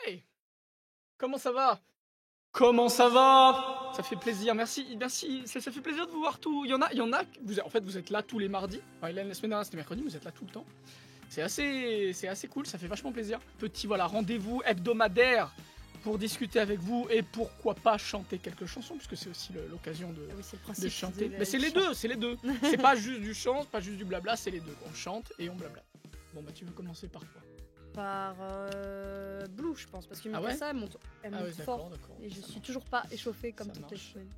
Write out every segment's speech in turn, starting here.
Hey! Comment ça va? Comment ça va? Ça fait plaisir, merci, ça fait plaisir de vous voir tout. Il y en a, en fait vous êtes là tous les mardis. Enfin, la semaine dernière c'était mercredi, vous êtes là tout le temps. C'est assez cool, ça fait vachement plaisir. Petit rendez-vous hebdomadaire pour discuter avec vous et pourquoi pas chanter quelques chansons, puisque c'est aussi l'occasion de chanter. Mais c'est les deux. C'est pas juste du chant, pas juste du blabla, c'est les deux. On chante et on blabla. Bon bah tu veux commencer par quoi? Par Blue, je pense, parce que ça, elle monte fort. D'accord. Et je suis toujours pas échauffée comme toutes les semaines.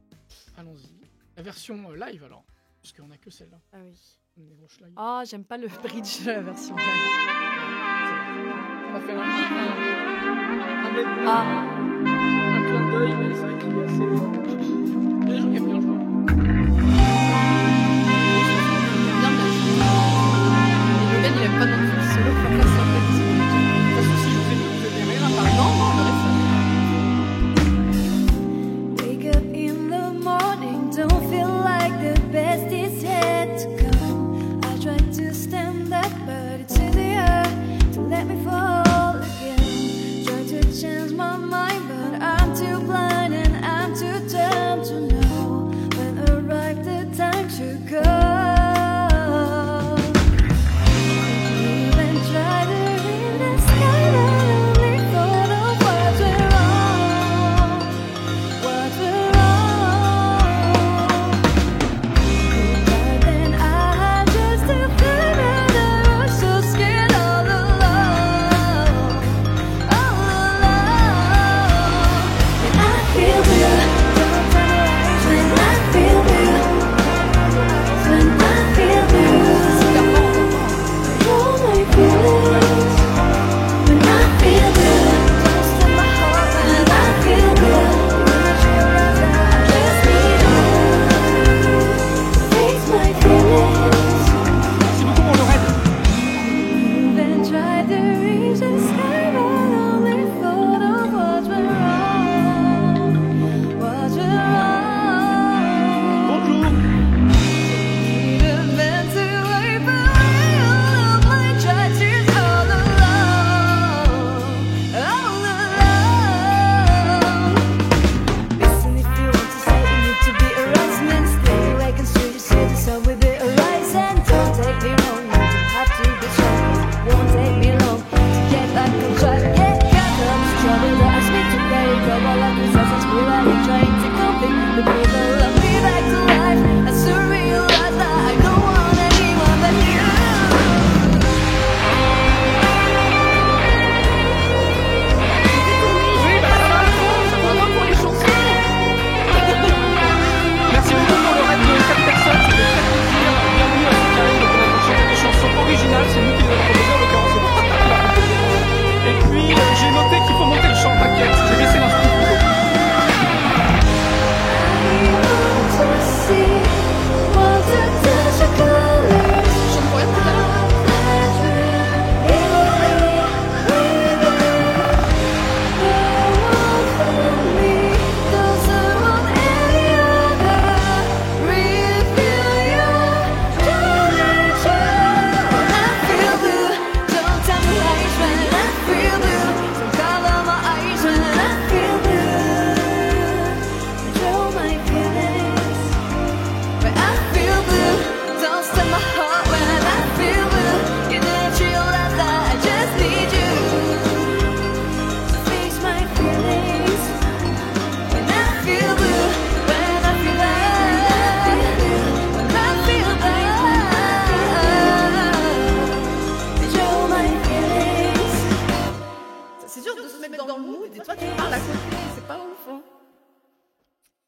Allons-y. La version live alors, parce qu'on a que celle-là. Ah oui. Live. Ah, j'aime pas le bridge de la version live. On va faire un clin d'œil, mais c'est vrai qu'il est assez. Il y a des gens qui aiment bien, je crois. Et Logan, il aime pas non plus le solo, pourquoi ça fait Pas de soucis, je vous ai rien à parler. Non, le reste. Wake up in the morning, don't feel like the best is yet to come. I try to stand up, but it's easier to let me fall again. Try to change my mind, but I'm too blind and I'm too dumb to know when arrived the time to go.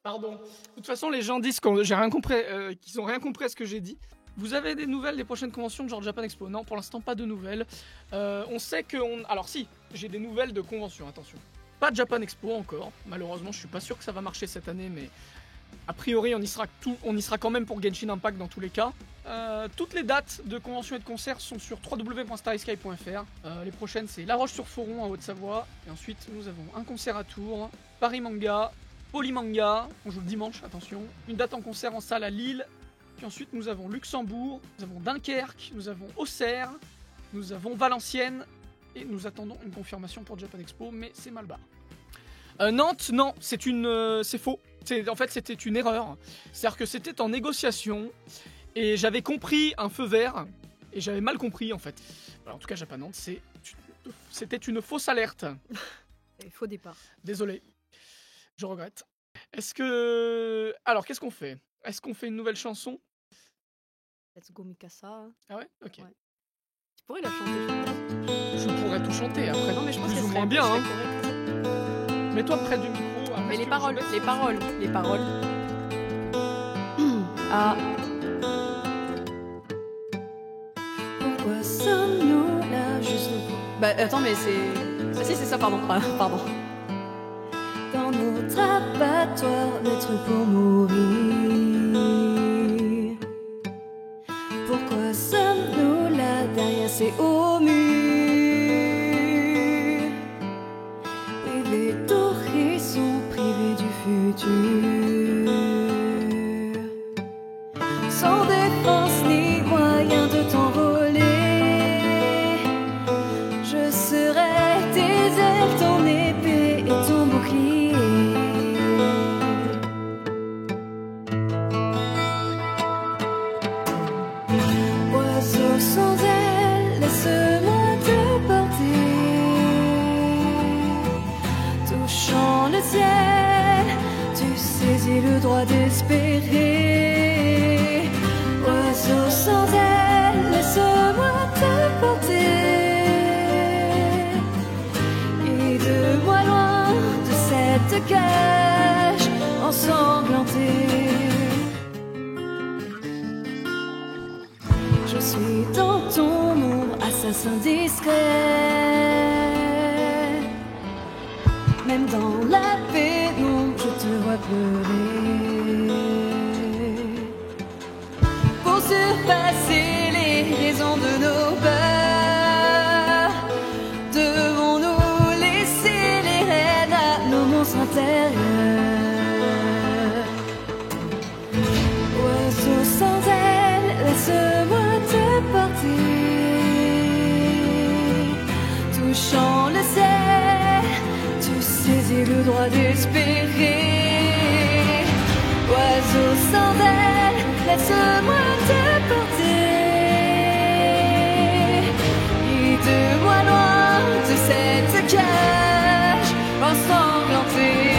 Pardon. De toute façon, les gens disent qu'ils n'ont rien compris à ce que j'ai dit. Vous avez des nouvelles des prochaines conventions de genre Japan Expo? Non, pour l'instant, pas de nouvelles. On sait que... Alors si, j'ai des nouvelles de conventions, attention. Pas de Japan Expo encore. Malheureusement, je suis pas sûr que ça va marcher cette année, mais... A priori, on y sera quand même pour Genshin Impact dans tous les cas. Toutes les dates de conventions et de concerts sont sur www.starrysky.fr. Les prochaines, c'est La Roche-sur-Foron en Haute-Savoie. Et ensuite, nous avons un concert à Tours, Paris Manga, Polymanga, on joue le dimanche, attention. Une date en concert en salle à Lille. Puis ensuite, nous avons Luxembourg, nous avons Dunkerque, nous avons Auxerre, nous avons Valenciennes, et nous attendons une confirmation pour Japan Expo, mais c'est mal barré. Nantes, non, c'est faux. En fait, c'était une erreur. C'est-à-dire que c'était en négociation et j'avais compris un feu vert et j'avais mal compris en fait. Alors, en tout cas, Japan Nantes, c'était une fausse alerte. Faux départ. Désolé, je regrette. Alors, qu'est-ce qu'on fait? Est-ce qu'on fait une nouvelle chanson? Let's go Mikasa. Ah ouais? Ok. Ouais. Tu pourrais la chanter, je pense. Je pourrais tout chanter après. Non, mais je pense plus qu'elle ou serait moins bien. Hein. correcte. Mets-toi près du micro. Mais les paroles. Ah. Pourquoi sommes-nous là juste pour Bah attends, mais c'est... Ah si, c'est ça, pardon. Pardon. dans notre abattoir d'être pour mourir? Pourquoi sommes-nous là derrière ces hauts murs? Privés d'horizon, privés du futur, sans défense ni moyen de t'envoler. Je serai tes ailes, ton épée et ton bouclier. Oiseau sans ailes, laisse-moi te porter. Touchant le ciel, tu saisis le droit d'espérer. Oiseau sans ailes, laisse-moi te porter. Guide-moi loin de cette cage ensanglantée. Je suis dans ton ombre, assassin discret. Même dans la pénombre, je te vois pleurer. Pour surpasser les raisons de nos peurs, devons-nous laisser les rênes à nos monstres intérieurs? Oiseau sans ailes, laisse-moi te porter. Touchant le ciel, tu saisis le droit d'espérer. Oiseau sans ailes, laisse-moi te porter. Guide-moi loin de cette cage ensanglantée.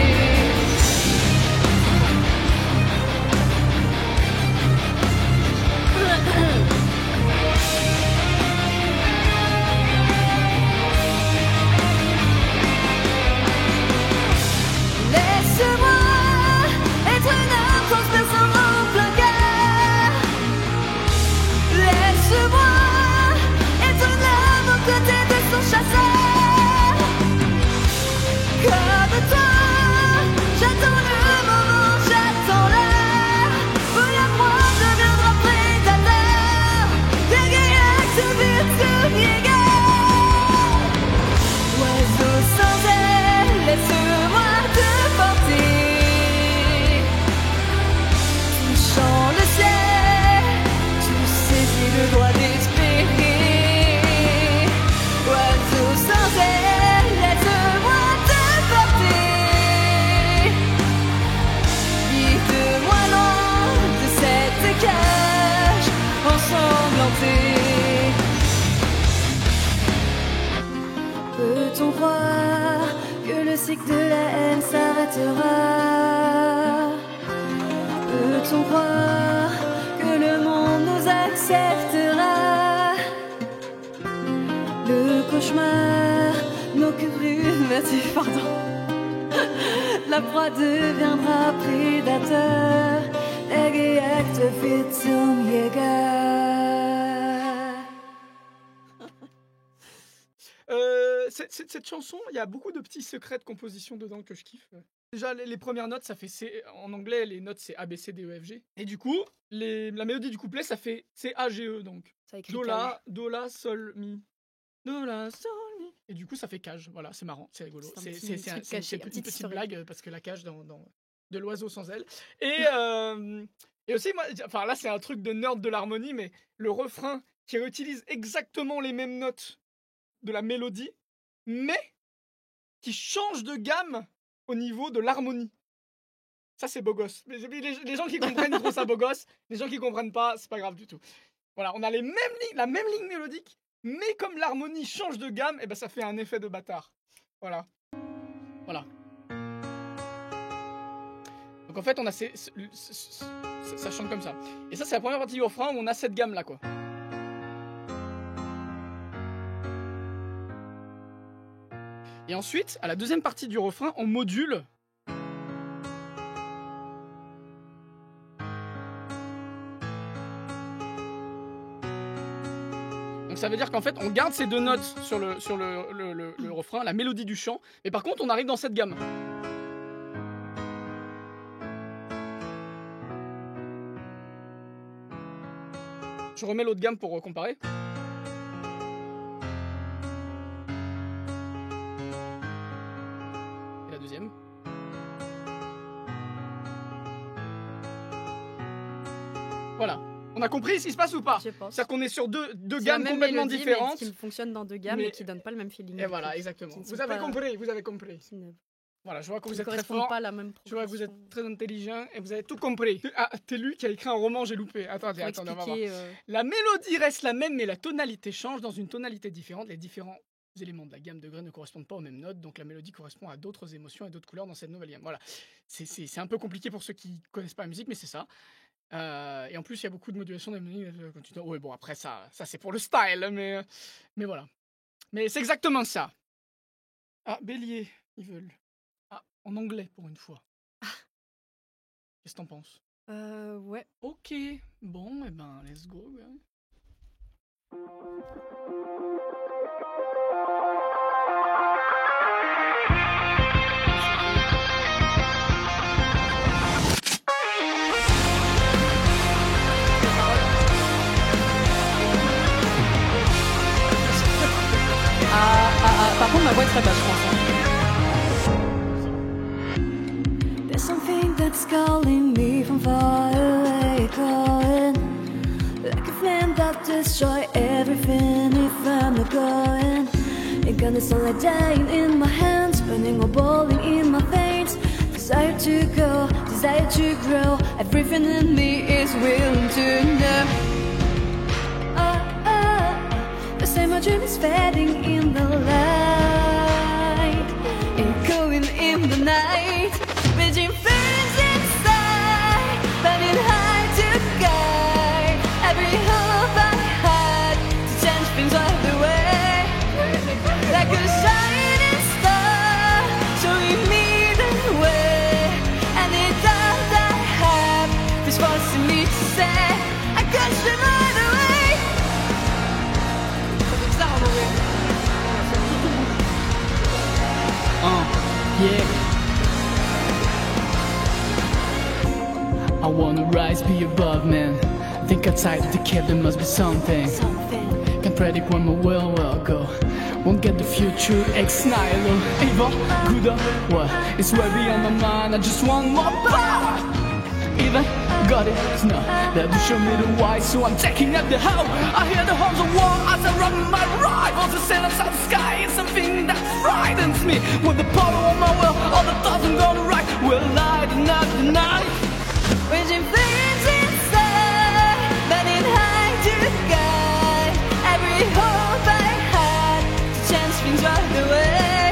Laisse-moi être une âme transperçant mon plein cœur. Laisse-moi être une âme aux côtés de son chasseur. Comme toi, j'attends le moment, j'attends l'heure où la proie deviendra prédateur. Jäger, oiseau sans aile, laisse-moi te porter. Touchant le ciel, tu saisis le droit d'espérer. Oiseau sans aile, laisse-moi te porter. Guide-moi loin de cette cage ensanglantée. Peut-on croire que le cycle de la haine s'arrêtera? Peut-on croire que le monde nous acceptera? Le cauchemar n'occupe plus, merci, pardon. La proie deviendra prédateur. Der Gejagte wird zum Jäger. Cette chanson, il y a beaucoup de petits secrets de composition dedans que je kiffe. Déjà, les premières notes, ça fait C. En anglais, les notes, c'est A, B, C, D, E, F, G. Et du coup, la mélodie du couplet, ça fait C, A, G, E. Donc, Ça écrit Do, La, Sol, Mi. Do, La, Sol, Mi. Et du coup, ça fait cage. Voilà, c'est marrant, c'est rigolo. C'est un petit truc caché, un une petit petite historique. blague parce que la cage de l'oiseau sans aile. Et aussi, moi, enfin là, c'est un truc de nerd de l'harmonie, mais le refrain qui réutilise exactement les mêmes notes de la mélodie, mais qui change de gamme au niveau de l'harmonie. Ça, c'est beau gosse. Les gens qui comprennent trouvent ça beau gosse. Les gens qui comprennent pas, c'est pas grave du tout. Voilà, on a la même ligne mélodique, mais comme l'harmonie change de gamme, et ben ça fait un effet de bâtard. Voilà. Voilà. Donc en fait, on a ça chante comme ça. Et ça, c'est la première partie du refrain où on a cette gamme-là, quoi. Et ensuite, à la deuxième partie du refrain, on module. Donc ça veut dire qu'en fait, on garde ces deux notes sur le refrain, la mélodie du chant, mais par contre, on arrive dans cette gamme. Je remets l'autre gamme pour comparer. Et la deuxième. Voilà. On a compris ce qui se passe ou pas? C'est-à-dire qu'on est sur deux gammes complètement différentes. Qui fonctionnent dans deux gammes mais qui ne donnent pas le même feeling. Et voilà, exactement. Vous avez compris, vous avez compris. Voilà, je vois que vous êtes très fort. Pas la même je vois que vous êtes très intelligent et vous avez tout compris. Ah, t'es lui qui a écrit un roman, j'ai loupé. Attendez, on va voir. La mélodie reste la même, mais la tonalité change dans une tonalité différente. Les différents éléments de la gamme de Gray ne correspondent pas aux mêmes notes, donc la mélodie correspond à d'autres émotions et d'autres couleurs dans cette nouvelle gamme. Voilà, c'est un peu compliqué pour ceux qui connaissent pas la musique, mais c'est ça. Et en plus, il y a beaucoup de modulation d'harmonie. Ouais, bon, après, ça c'est pour le style, mais voilà. Mais c'est exactement ça. Ah, Bélier, ils veulent. Ah, en anglais, pour une fois. Qu'est-ce que t'en penses? Ouais. Ok, bon, eh ben, let's go. Par contre, ma voix est très basse, je pense. There's something that's calling me from far away, calling like a flame that destroys everything if I'm not going. It got the sunlight dying in my hands, burning or boiling in my veins. Desire to go, desire to grow. Everything in me is willing to know. The same my dream is fading in the light, echoing in the night, reaching flames inside, burning high to guide every hope I had to change things all the way, like a shining star showing me the way. And it's all I have is forcing me to say I can't stay right away. Yeah. I wanna rise, be above, man. Think outside of the cave, there must be something. Can't predict when my will go. Won't get the future, ex nihilo. Eva, Guda, what? It's way beyond my mind, I just want more power. Even got it, no, that will show me the why, so I'm taking up the how. I hear the horns of war as I run my rivals. The sail outside the sky is something that frightens me. With the power of my will, all the thoughts I'm gonna write will lighten up the night. Raging flames inside, burning high to guide every hope I had to change things right away.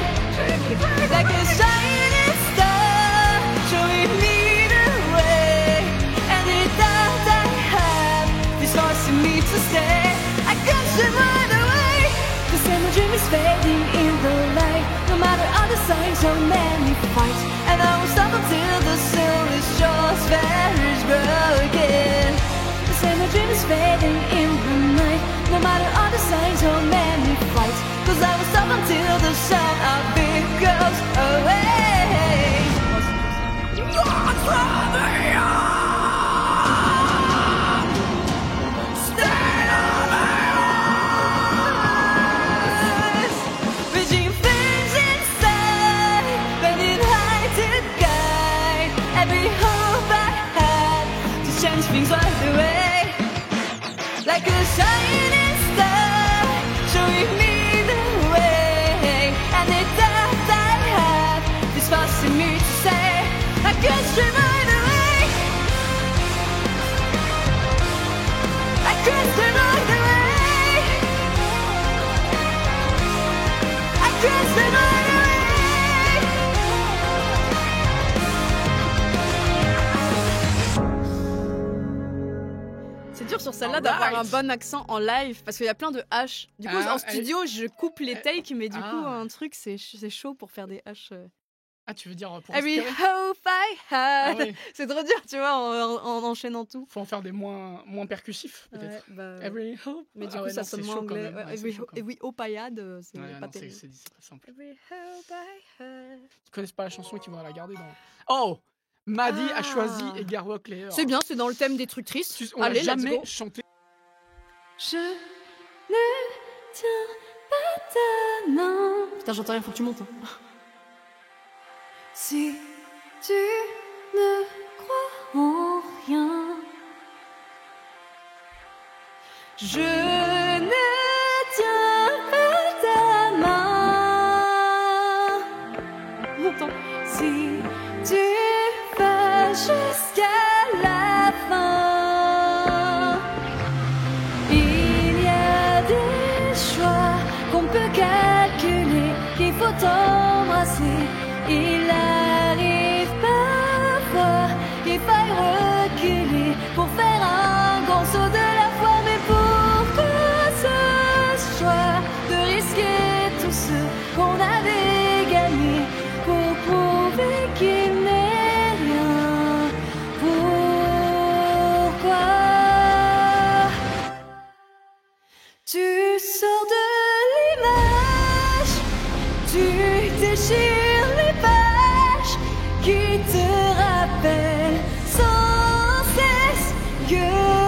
Like a shining star showing me the way. And the doubt I have is forcing me to stay. I can't stay right away. The same dream is fading in the light. No matter all the signs, so many fights, and I won't stop until the soul is just vanished broken. The same dream is fading in the night. No matter all the signs, so many fights, 'cause I won't stop until the sun of it goes away. God's brother, things right away, like a shining star showing me the way. celle-là d'avoir un bon accent en live parce qu'il y a plein de H. Du coup, en studio, je coupe les takes, mais du coup, un truc, c'est chaud pour faire des H. Ah, tu veux dire pour Every hope I had. C'est trop dur, tu vois, en enchaînant tout. Faut en faire des moins percussifs, peut-être. Every hope. Mais du coup, ça sonne moins anglais. Every hope I had, c'est pas terrible. C'est pas simple. Every hope I had. Ils connaissent pas la chanson et qui vont la garder dans. Oh, Maddy a choisi Edgar Walker. C'est bien, c'est dans le thème des trucs tristes. On Allez, jamais chanté. Je ne tiens pas ta main. Putain, j'entends rien, faut que tu montes. Si tu ne crois en rien, je ne tiens pas ta main. Montant. Si tu vas jusqu'à la fin, il y a des choix qu'on peut calculer, qu'il faut embrasser. Il arrive parfois qu'il faille reculer pour faire un grand saut de la foi. Mais pourquoi ce choix de risquer tout ce qu'on avait gagné pour prouver qu'il n'est rien? Pourquoi tu sors de l'image, tu déchires les pages qui te rappellent sans cesse que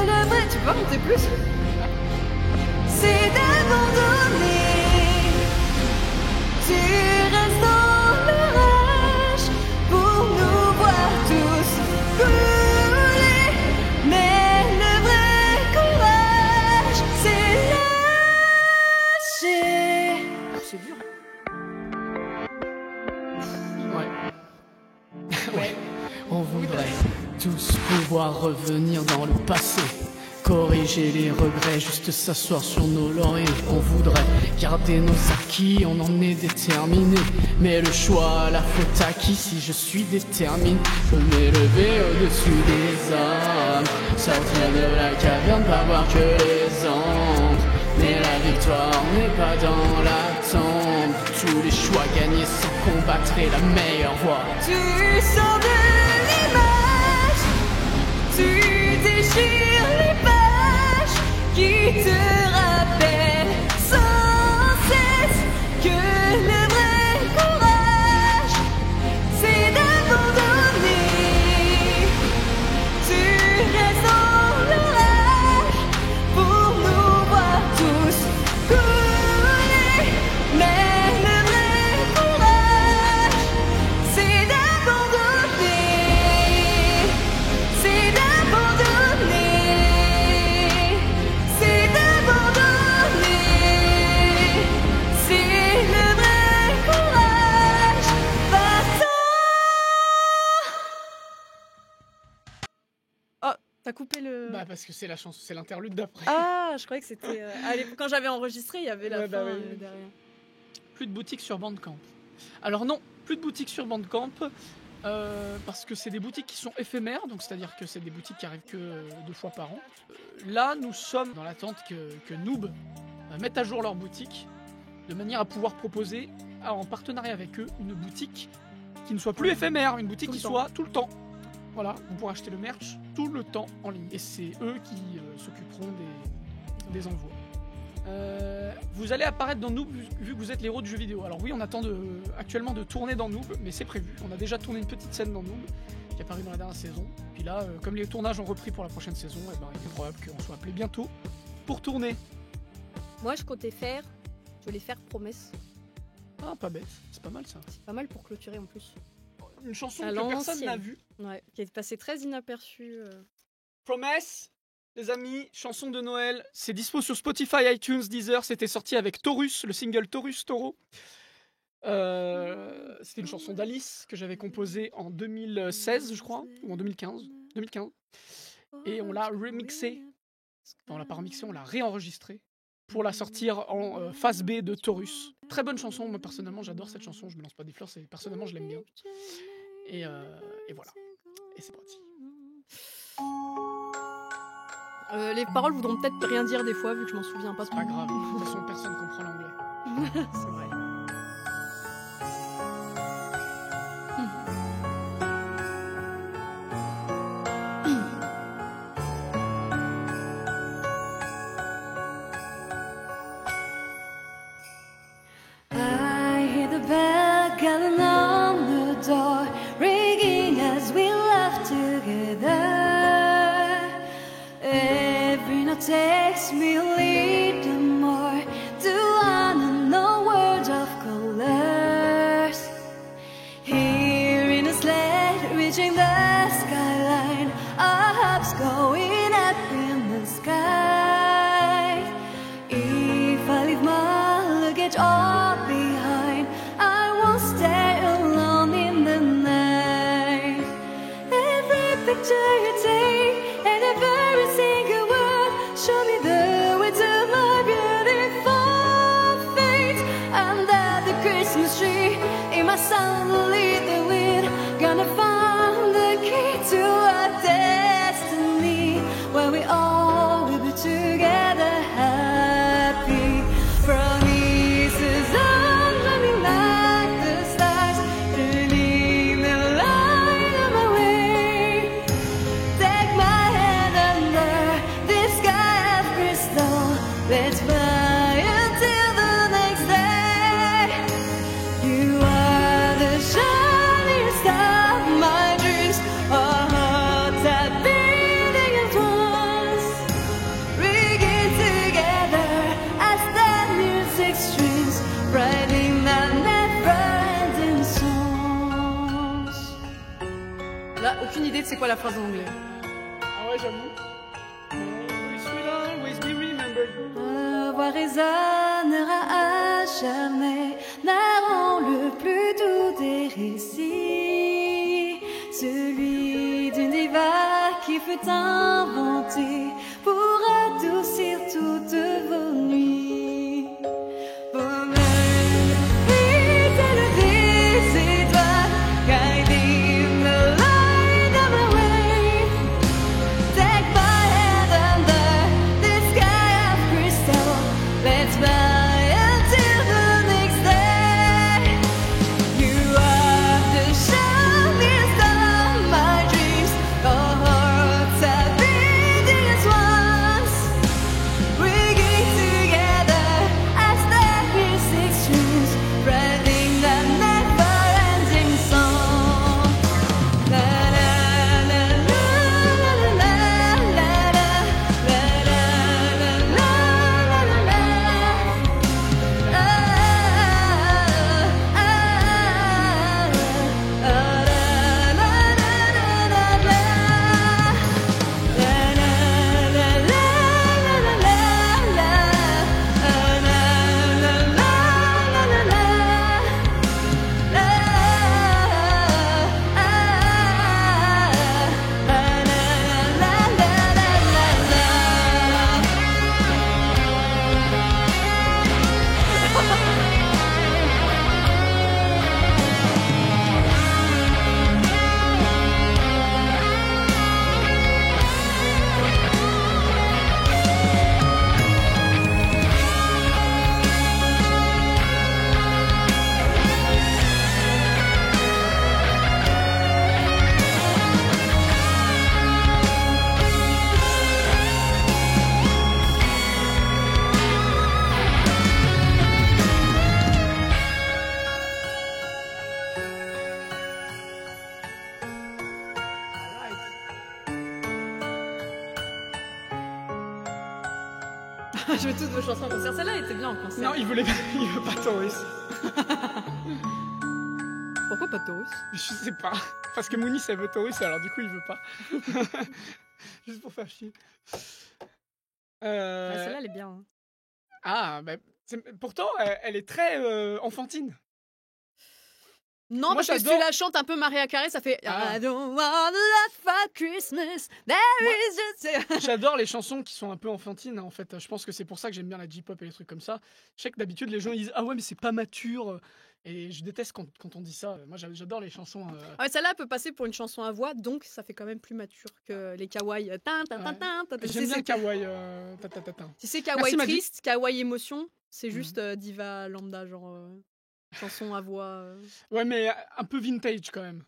le vrai, tu peux pas monter plus, c'est d'abandonner. Tu restes dans l'orage pour nous voir tous couler, mais le vrai courage, c'est lâcher. C'est dur. Ouais. On voudrait tous pouvoir revenir dans le passé, corriger les regrets, juste s'asseoir sur nos lauriers. On voudrait garder nos acquis, on en est déterminé. Mais le choix, la faute à qui? Si je suis déterminé, je m'élever au-dessus des hommes, sortir de la caverne, pas voir que les ombres. Mais la victoire n'est pas dans la tombe. Tous les choix gagnés sans combattre est la meilleure voie. Tu sors de l'image, tu déchires les pages qui te rappellent sans cesse que le vrai courage, c'est d'abandonner. Tu restes dans l'orage pour nous voir tous couler, mais le vrai courage, c'est d'abandonner. C'est d'abandonner. C'est d'abandonner. C'est le vrai courage. Partant. Oh, t'as coupé le. Bah parce que c'est la chanson, c'est l'interlude d'après. Ah, je croyais que c'était. Quand j'avais enregistré, il y avait la fin oui. derrière. Plus de boutiques sur Bandcamp. Alors non, plus de boutiques sur Bandcamp parce que c'est des boutiques qui sont éphémères, donc c'est-à-dire que c'est des boutiques qui arrivent que 2 fois par an. Là, nous sommes dans l'attente que Noob mette à jour leur boutique de manière à pouvoir proposer en partenariat avec eux une boutique qui ne soit plus éphémère, une boutique qui soit tout le temps. Voilà, vous pourrez acheter le merch tout le temps en ligne et c'est eux qui s'occuperont des envois. Vous allez apparaître dans Noob vu que vous êtes les héros du jeu vidéo. Alors oui, on attend actuellement de tourner dans Noob, mais c'est prévu. On a déjà tourné une petite scène dans Noob qui est apparue dans la dernière saison. Puis là, comme les tournages ont repris pour la prochaine saison, il est probable qu'on soit appelé bientôt pour tourner. Moi, je voulais faire Promesse. Ah, pas bête, c'est pas mal ça. C'est pas mal pour clôturer en plus. Une chanson que personne n'a vue. Ouais, qui est passée très inaperçue. Promesse, les amis, chanson de Noël, c'est dispo sur Spotify, iTunes, Deezer. C'était sorti avec Taurus, le single Taurus Taureau. C'était une chanson d'Alice que j'avais composée en 2016, je crois, ou en 2015. Et on l'a remixée. On l'a pas remixée, on l'a réenregistrée pour la sortir en phase B de Taurus. Très bonne chanson, moi personnellement j'adore cette chanson, je me lance pas des fleurs, personnellement je l'aime bien. Et voilà. Et c'est parti. Les paroles voudront peut-être rien dire des fois, vu que je m'en souviens pas C'est pas grave. De toute façon, personne comprend l'anglais. C'est vrai. I hear the bell calling on the door, ringing as we laugh together. Every note takes me a little more to unknown words of colors. Hearing a sled reaching the skyline, our hopes going up in the sky. If I leave my luggage all behind, I won't stay alone in the night. Every picture you take and every single word show me the way to my beautiful fate. Under the Christmas tree, in my sunlit the wind, gonna find the key to our destiny, where we all will be together happy. Promises I'm climbing like the stars, turning the light on my way. Take my hand under this sky of crystal, let's fly until the next day. You are the shining star of my dreams, our hearts are beating at once, ringing together as the music strings, writing the never-ending songs. Là, aucune idée de c'est quoi la phrase en anglais. Ah ouais, j'avoue. Always will always be remembered. Ma voix résonnera à jamais, narrant le plus doux des récits, celui d'une diva qui fut inventée pour adoucir toutes vos nuits. Fidèle des étoiles, guiding the light of my way. Take my hand under this sky of crystal, let's fly until the next day. You are the shining star of my dreams, our hearts are beating as once, ringing together as the music streams, writing the never-ending song. La la la la la la la la la la la Je veux toutes vos chansons en concert. Celle-là était bien en concert. Non, il veut pas Taurus. Pourquoi pas de Taurus? Je sais pas. Parce que Mounis, elle veut Taurus, alors du coup, il veut pas. Juste pour faire chier. Ouais, celle-là, elle est bien. Hein. Ah, bah, pourtant, elle est très enfantine. Non, Moi, parce que si j'adore- tu la chantes un peu Maria Carey, ça fait Ah. I don't want love for Christmas, there is just... J'adore les chansons qui sont un peu enfantines, en fait. Je pense que c'est pour ça que j'aime bien la J-pop et les trucs comme ça. Je sais que d'habitude, les gens ils disent « Ah ouais, mais c'est pas mature ». Et je déteste quand on dit ça. Moi, j'adore les chansons. Ah, celle-là elle peut passer pour une chanson à voix, donc ça fait quand même plus mature que les kawaii. J'aime bien kawaii. Si c'est kawaii Merci, triste, kawaii émotion, c'est juste diva lambda, genre chanson à voix. Ouais, mais un peu vintage quand même.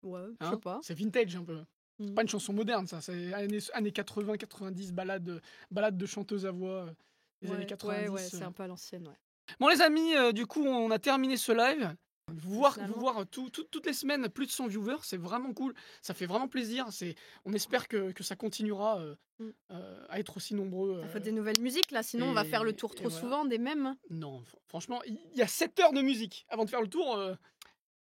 Ouais, je Hein, sais pas. c'est vintage un peu. C'est pas une chanson moderne, ça. C'est années 80, 90, balade de chanteuse à voix des années 90. Ouais, c'est un peu à l'ancienne, ouais. Bon, les amis, du coup, on a terminé ce live. Vous voir Finalement. toutes les semaines plus de 100 viewers, c'est vraiment cool. Ça fait vraiment plaisir. On espère que ça continuera à être aussi nombreux. Il faut des nouvelles musiques là, sinon on va faire le tour trop voilà. souvent des mêmes. Non, franchement, il y a 7 heures de musique avant de faire le tour.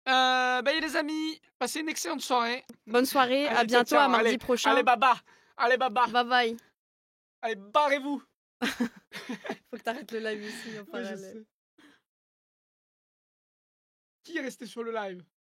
Les amis, passez une excellente soirée. Bonne soirée, Allez, à bientôt, ciao, à mardi allez, prochain. Allez, baba. Allez, baba. Bye bye. Allez, barrez-vous. Faut que t'arrêtes le live ici en Ouais, je parallèle. sais. Qui est resté sur le live?